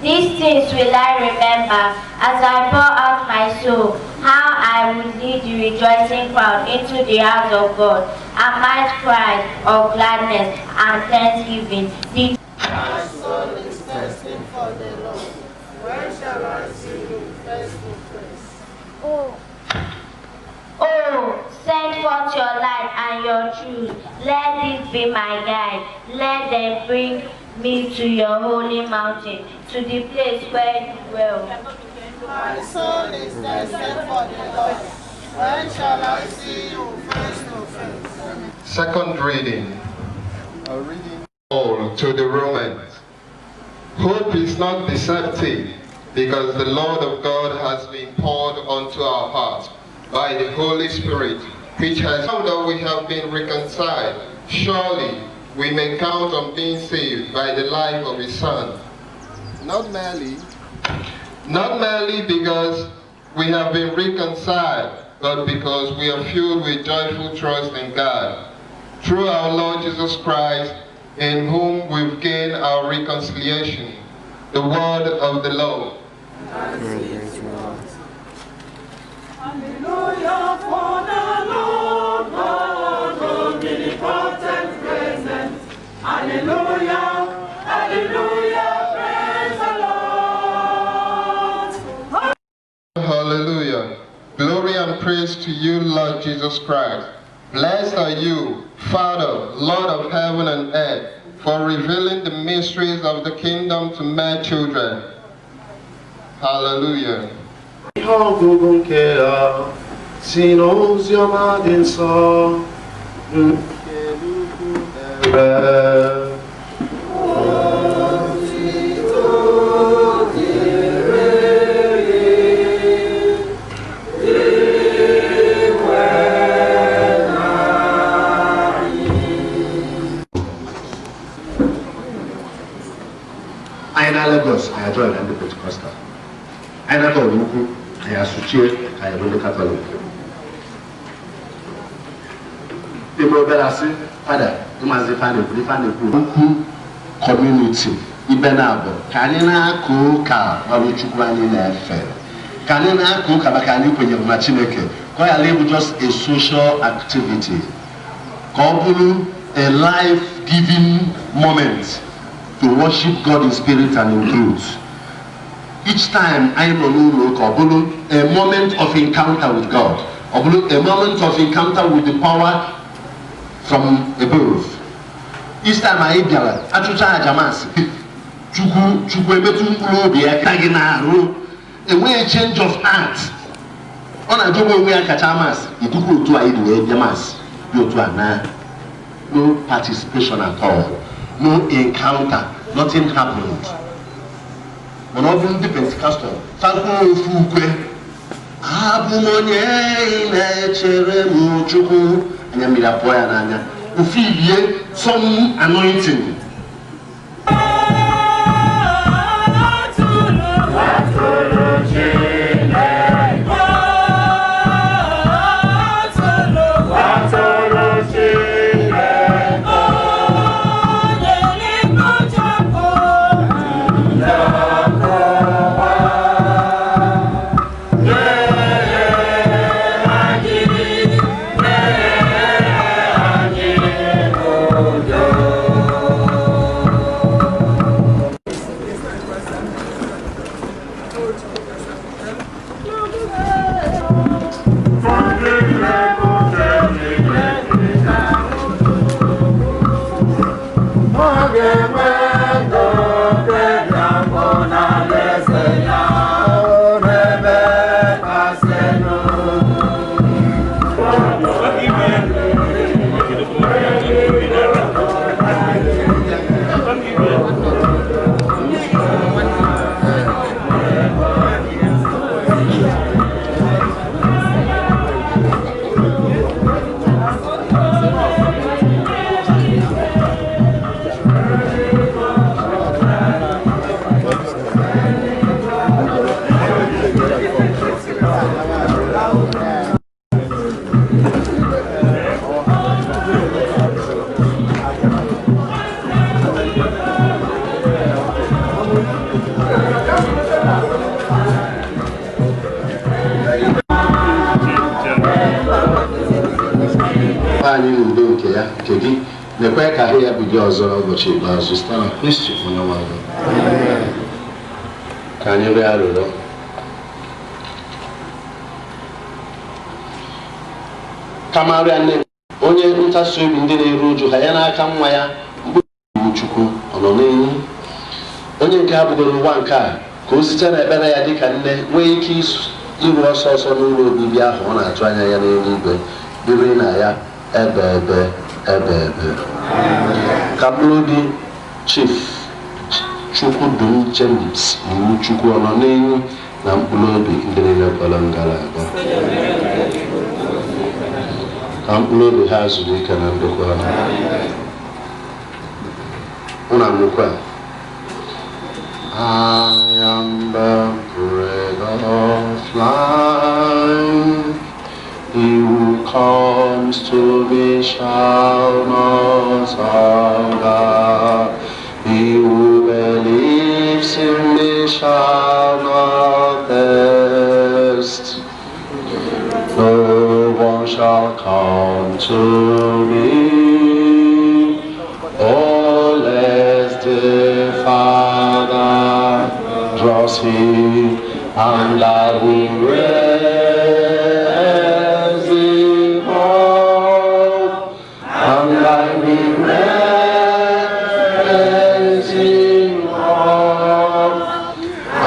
These things will I remember as I pour out my soul, how I will lead the rejoicing crowd into the house of God, and might cry of gladness and thanksgiving. My soul is thirsting for the Lord. When shall I see you face to face? Oh, send forth your light and your truth. Let this be my guide. Let them bring me to your holy mountain, to the place where you dwell. My soul is thirsting for the Lord. When shall I see you face to face? Second reading. A reading to the Romans. Hope is not deceptive, because the Lord of God has been poured onto our hearts by the Holy Spirit, which has now that we have been reconciled. Surely we may count on being saved by the life of His Son. Not merely because we have been reconciled, but because we are filled with joyful trust in God, through our Lord Jesus Christ, in whom we've gained our reconciliation. The word of the Lord. Hallelujah for the Lord God, omnipotent presence. Hallelujah, hallelujah, praise the Lord. Hallelujah. Glory and praise to you, Lord Jesus Christ. Blessed are you, Father, Lord of heaven and earth, for revealing the mysteries of the kingdom to mere children. Hallelujah. Lagos, I joined the Pentecostal. I never Iwuchukwu, I associate, I am Catholic. People better say, Father, you must find a community. Ibenabo, Kanina Kuka, Iwuchukwu na-efe. Kanina Kuka bakani kwenye Chineke. Kwa live just a social activity. Kobulu, a life-giving moment to worship God in spirit and in truth. Each time I know a moment of encounter with God, a moment of encounter with the power from above. Each time I gather, I try to a way change of heart. On a job where Kachamas, you do to Yamas, you to no participation at all. No encounter, nothing happened. When I bring the Pentecostal, some anointing. nke gị nekwe ka ahụ ya bido ọzọ ụbọchị ikpeazụ site na Kristi onye nwe anyị. Ka anyị rịọ arịrịọ. Kamarịa nne onye ntasị obi ndị na-eru uju ha ya n'aka nwa ya Iwuchukwu Ononenyi, onye nke a bugoro ụwa nke a ka o site n'ekpere ya dịka nne nwee ike iru ọsọ ọsọ n'ụlọ obibi ahụ ọ na-atụ anya ya n'eluigwe biri na ya ebe ebe. Ka mkpụrụ obi Chief Chukwudum James Iwuchukwu Ononenyi na mkpụrụ obi ndị niile kwara ngalaba ka mkpụrụ obi ha zuru ike na ndokwa ụna nnukwu a. I am the bread of life. He who comes to me shall not hunger. He who believes in me shall not thirst. No one shall come to me unless the Father draws him, and I will raise him up, and I will raise him up,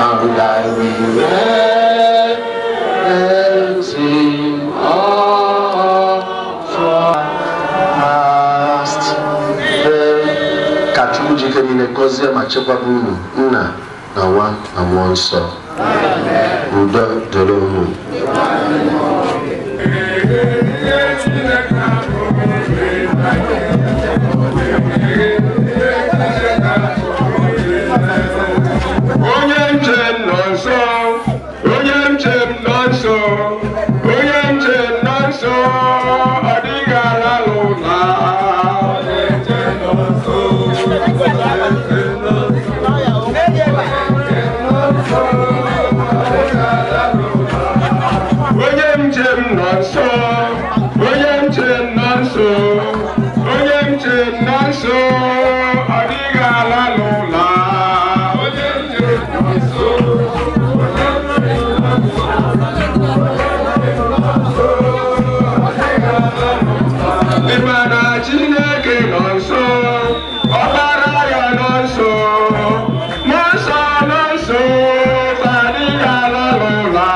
and I will raise him up from past. Ka Chukwu jike niile gọzie ma chekwaba unu Nna na Nwa na Mmụọ Nsọ. Udo dịrị unu. Onye njem nọ nso, onye njem nọ nso, onye njem nọ nso, ọ dịghị ala n'ụlọ. Onye njem nọ nso, onye njem nọ nso, onye njem nọ nso, ọ dịghị ala n'ụlọ. Onye njem nọ nso, ịma na Chineke nọ nso, Ọkpara ya nọ nso, Mmụọ Nsọ nọ nso, ọ dịghị ala n'ụlọ.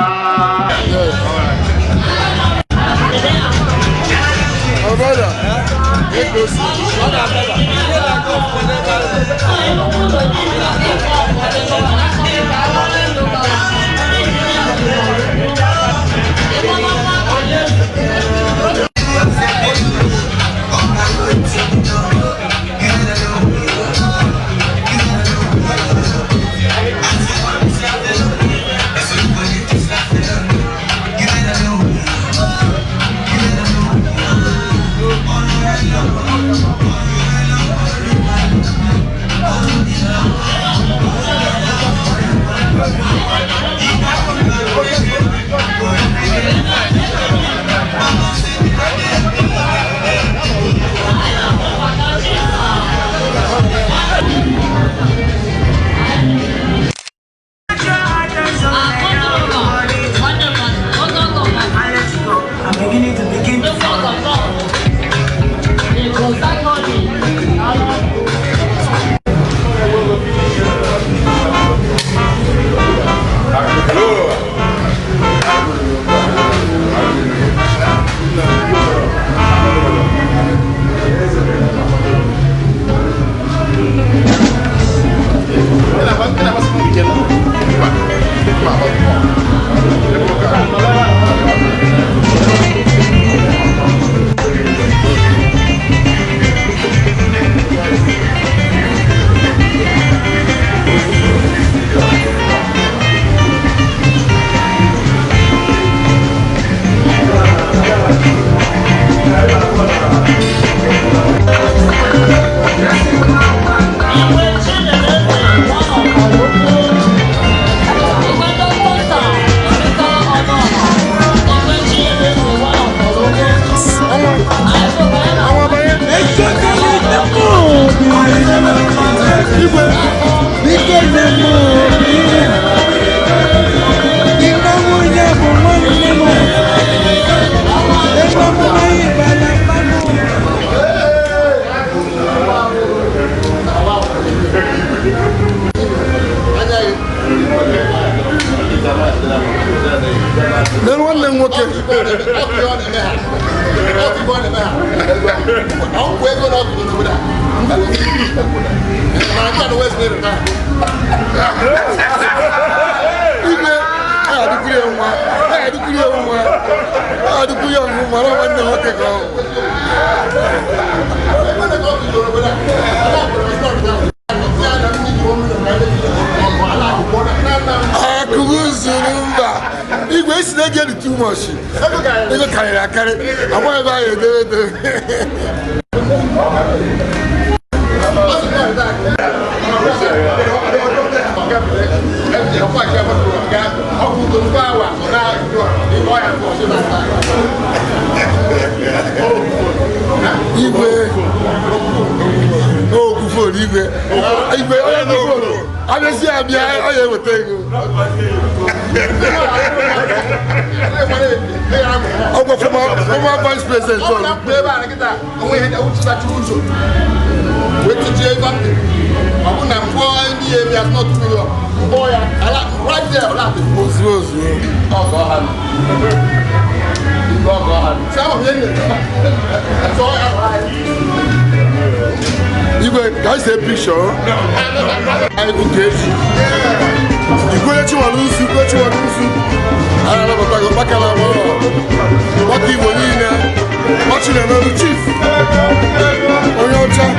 Then one name what Igwe si na get too much. Ego carry. I want to buy it. Igwe. Oh, good for Igwe. Igwe. I just see I'm here. I will take you. I'll go from our vice president. Wait to jail something. I'm going to go in the area. Not to be boy. Right there. Oh, God. You guys take a picture. I will get you. You go let you lose. I don't know about what you will need. Watching another chief. On your job.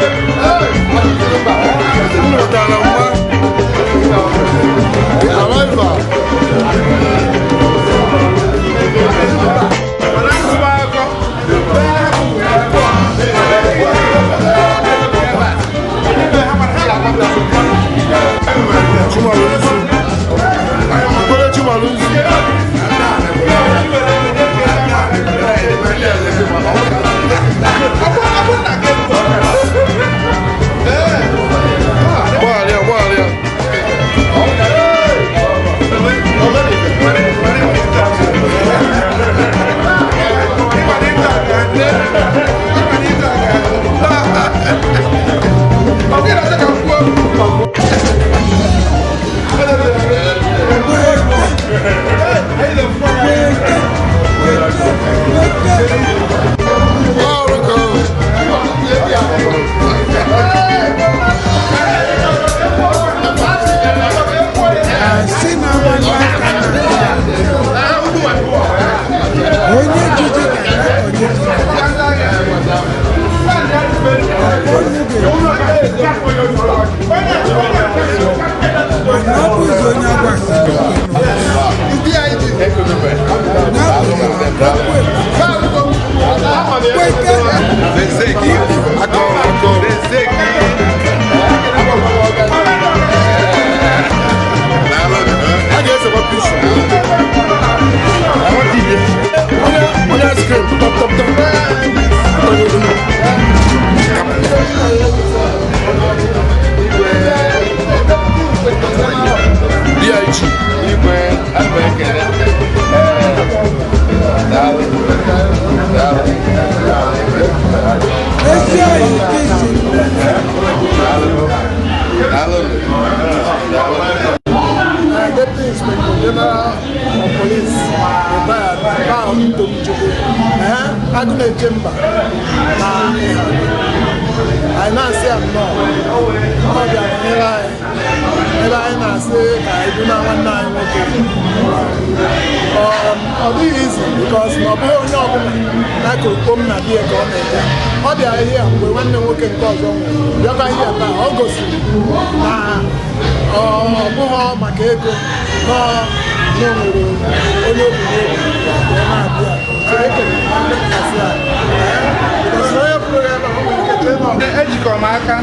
Emeka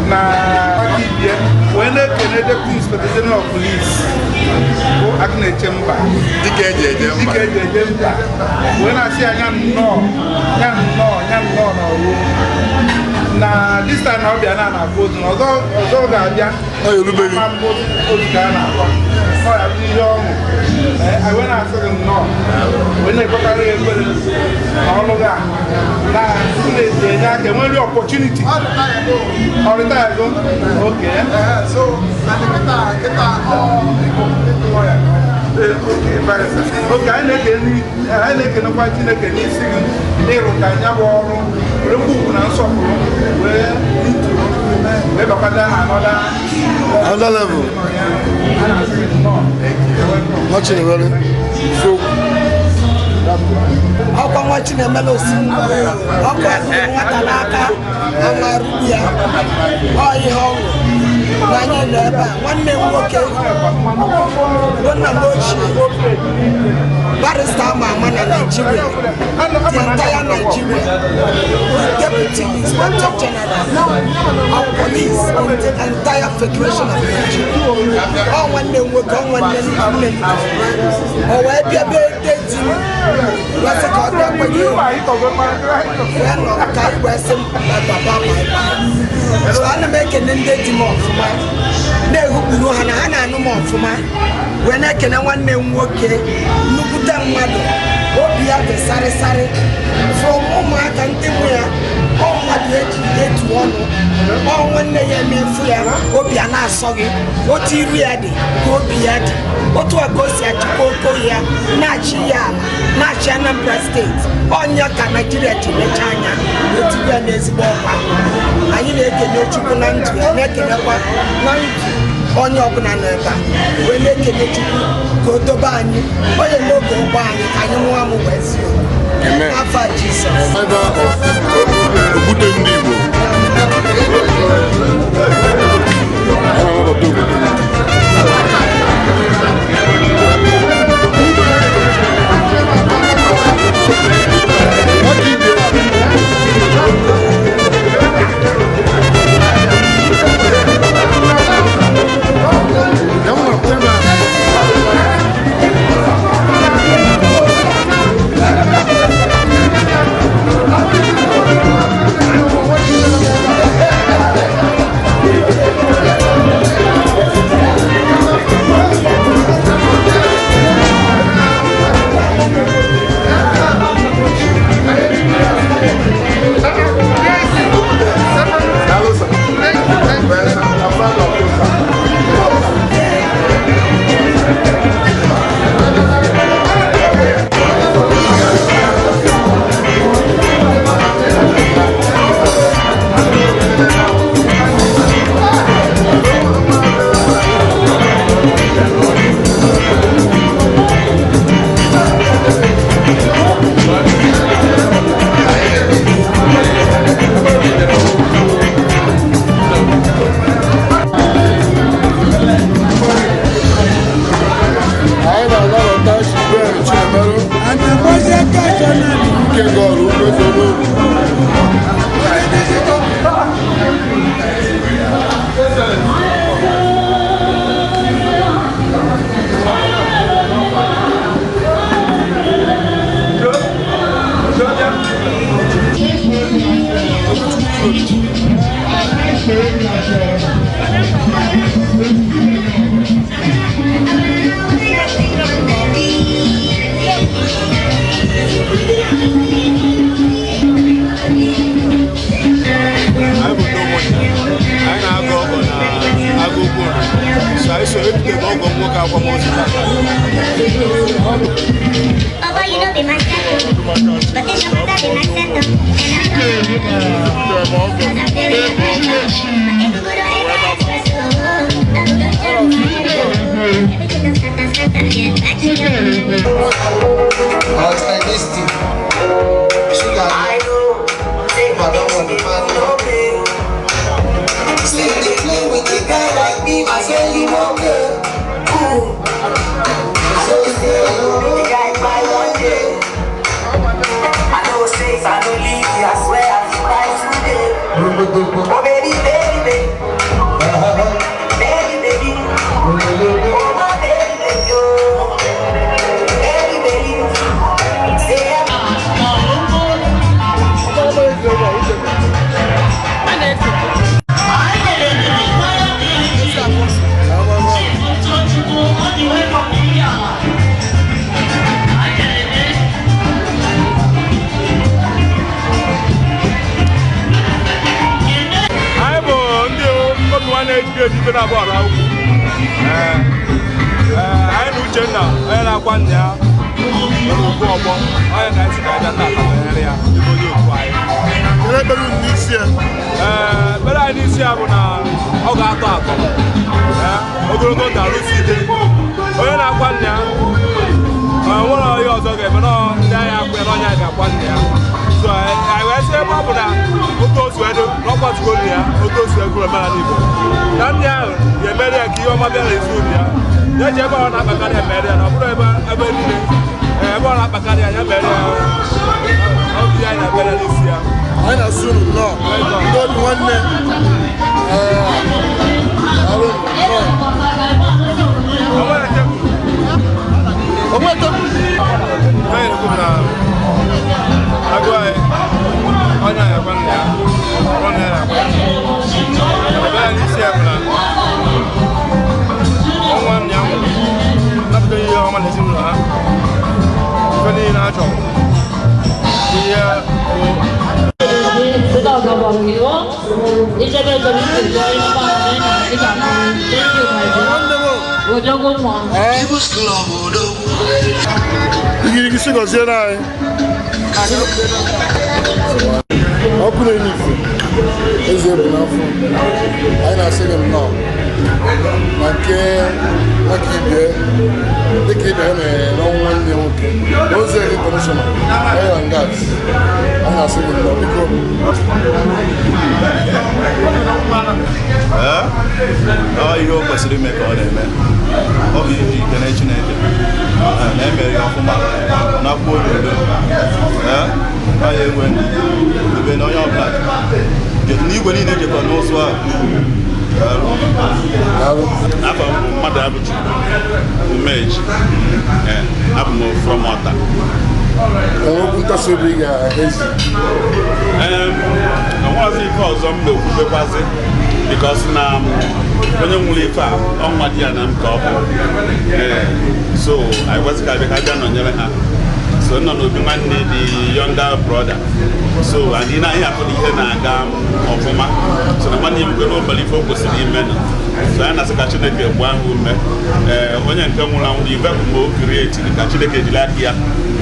na NWAKIBIE when they can deputy inspector general of police go Agnes Chemba dike Jemba when I say I no na this time I'll be an vote although Gabia oh you be I went and said no when they got all of that when the opportunity all the time okay so oge anyị na-ekenekwa Chineke n'isi gị ịrụ ka anya bụ ọrụ were ugwu na nsọpụrụ wee bakwada another level. Much in the so ọkwa nwa Chinemere osimiri ọkwa nwata n'aka amarụ ya ọ ihe ọṅụ na anyị nọ ebe a nwanne m nwoke bụ nna m ochie barista ama ama na Nigeria the entire Nigeria Deputy Inspector General of Police in the entire Federation of Nigeria ọ nwanne m nwoke ọ nwanne nne m o wee bịa be deji wese ka ọ dị ekwenye wee nọ ka anyị wee sị na baba ma so ana m ekene ndị di m ọfụma na-ehukpuru ha na ha na-anụ m ọfụma wee na-ekene nwanne m nwoke nnukwute mmadụ obi ya dị sarịsarị from ụmụaka ndị mụ ya ọ mmadụ eji etu ọnụ ọ nwanne ya emefu ya obi a na-asọ gị otu iru ya dị ka obi ya dị otu a ka o si achịkwa oko ya na-achị ya ala na-achị Anambra steeti ọnya ka Naijiria ji mecha anya etigbu ya n'ezigbo ọkwa anyị na-ekene Chukwu na ndụ ya na-ekenekwa na ndụ onye ọbụla nọ ebe a wee na-ekene Chukwu ka o dobe anyị onye n'oge ụgbọ anyị ka anyị nwa m wee zie afọ Jizọs okwute ndị Igbo kwanya n'okwu ọgbọ onye ga-esi ka aja taa banyere ya ebe onye okwu anyị. Ihe ekpere unu n'isi ya? Ekpere anyị n'isi ya bụ na ọ ga-atọ atọ ogologo ndụ arụsi ike onye na-akwa nna ya nwere onye ọzọ ga-eme ndị agha akwa na onye ga-akwa nna ya. So anyị wee sị ebe ọ bụ na otu osu edo n'ọkwatugo nna ya otu osu ego emara n'Igbo na nna ahụ ga-emere ya ka ihe ọma bịara ezi obi ya ya ji ebe ọ na-akpakarị ya mere ya na ọ bụrụ ebe niile ebe ọ na-akpakarị ya ya mere ya obi ya na-ebere n'isi ya. Anyị na-asụ unu nnọọ ndị obi nwanne Igirigi si gozie anyị ọkụ na-enye ife eze bụ n'afọ anyị na-asị gị nnọọ na nke Nwakaibie dịka ibe ya mere n'ọnwa nwanne nwoke n'ozi international oil and gas anyị na-asị gị nnọọ biko ihe o kwesịrị ime ka ọ na-eme ọ bụ iji ikene Chineke na-emere ya ọfụma na-akwụ obodo ya enwe ebe na onye ọbụla n'igwe niile jekọ n'ụzụ ahụ afọ mmadụ abụchi umeji abụ m from Ọta okwu ntasị obi ga-ezi onwezi ife ọzọ m na-ekwubekwazị because na onye nwere ife a ọnwa di ya na m ka ọ bụ so anyị kwesịrị abịa ka bịa nọnyere ha so nọ n'obi nwanne dị younger brother so anyị na anyị afọ ihe na-aga ọfụma so na nwanne ya mgbe n'ụbọchị ife o kwesịrị ime na so anyị na-asị ka Chineke gbuo ahụ ume onye nke nwụrụ anwụ ife mgbe o krietiri ka Chineke jiri aka ya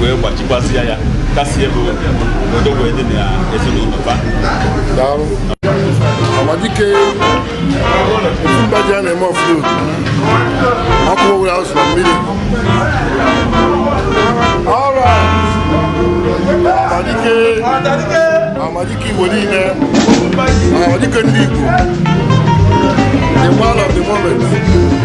wee gbachikwasịa ya kasị ebe obodo wee dị na ezinụlọ ba Amadike otu mba ji a na-eme ọfụrụ ọkụ owere azụ na mmiri Amadike Igbo niile Amadike ndị Igbo the man of the moment.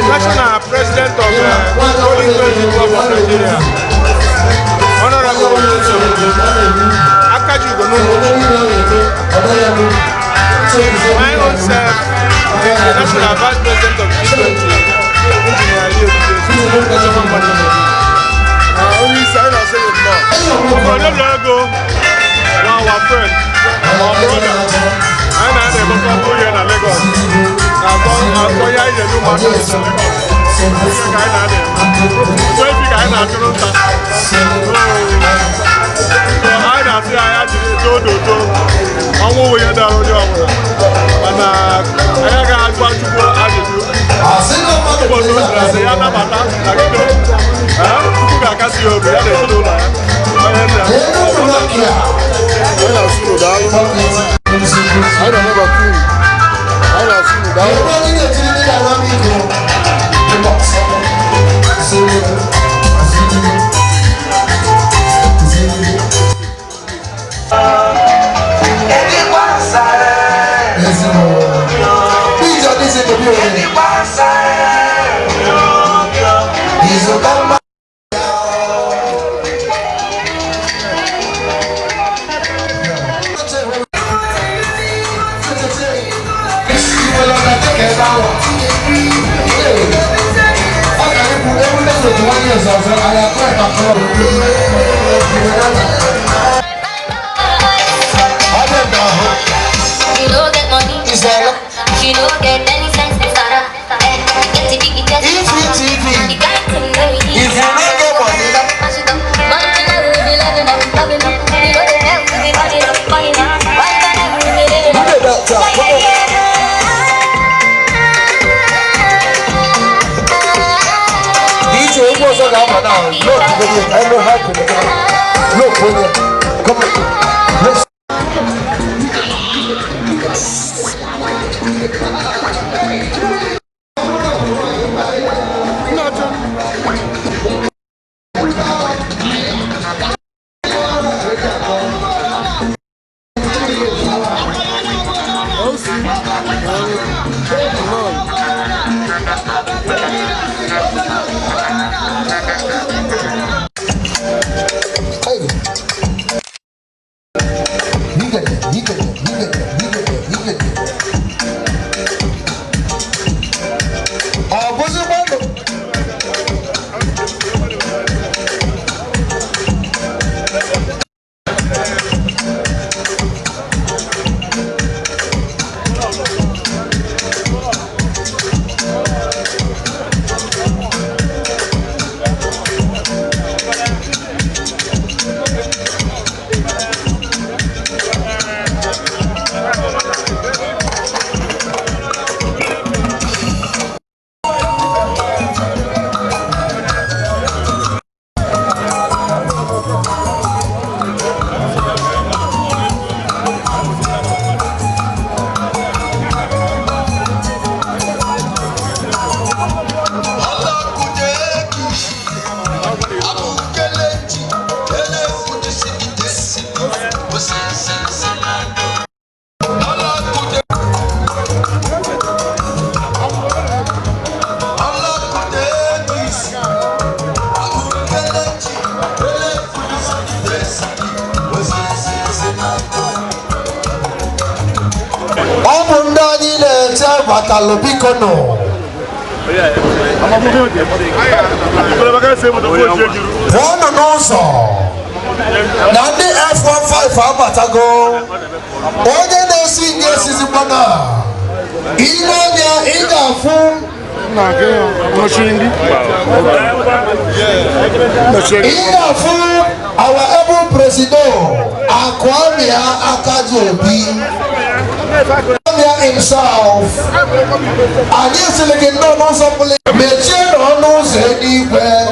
National President of the Club of Nigeria, Honorable Akaju my own self, the National Vice President of our friend, our brother, and I'm here in Lagos. Batalobikono. One also. Nandi F15 abatago. Onye na-esi ngesi zibana. Inonya igafu. Igafu our able president Ikwelle Amuluonyenego himself. And you see like no somebody mention on those anywhere.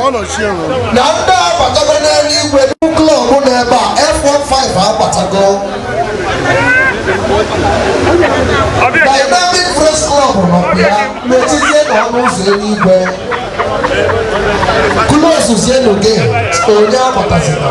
Nanda Batagana anywhere club on F15 Batago. Dynamic Press Club on mention on those anywhere. Close to Zeno game. Onya Batazina.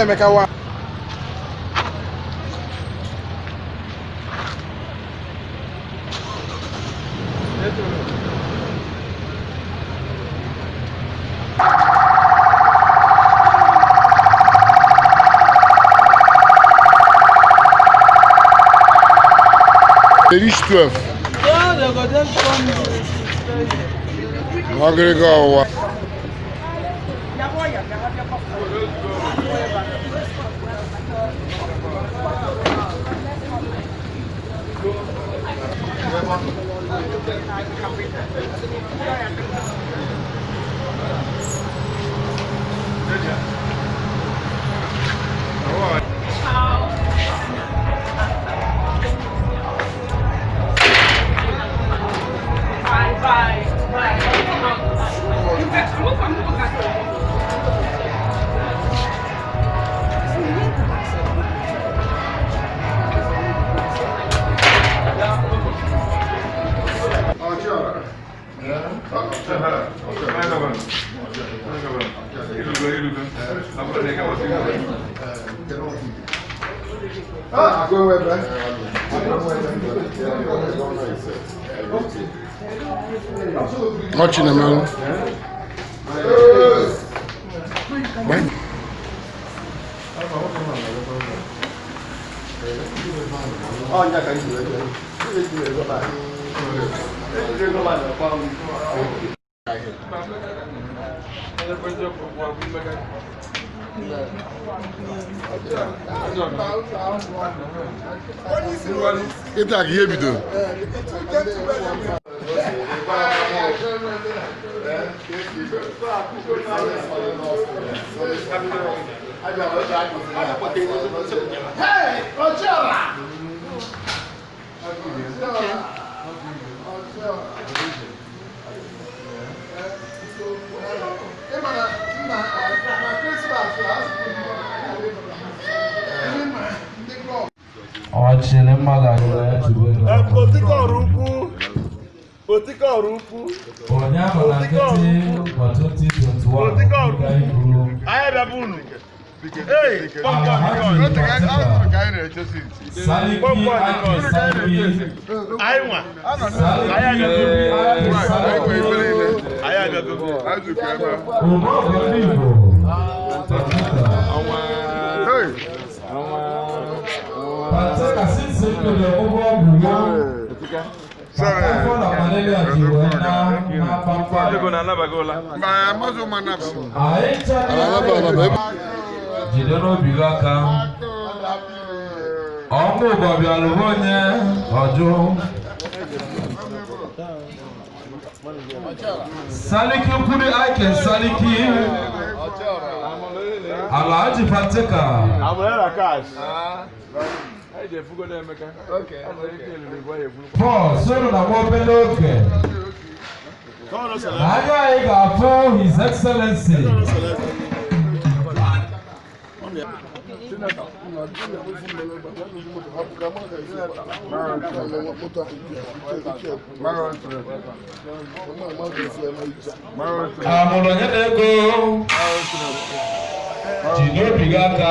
Emeka wa Reach 12. Agrega Watching them man. It's like here we do. Hey, Roger! Saliki kuri aiken saliki Alhaji Fateka Amulera cash okay Paul soro na mobile oge Anya iga for His Excellency Amuluonyenego Jinobigaka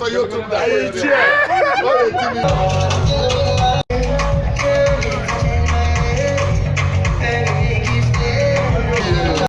YouTube.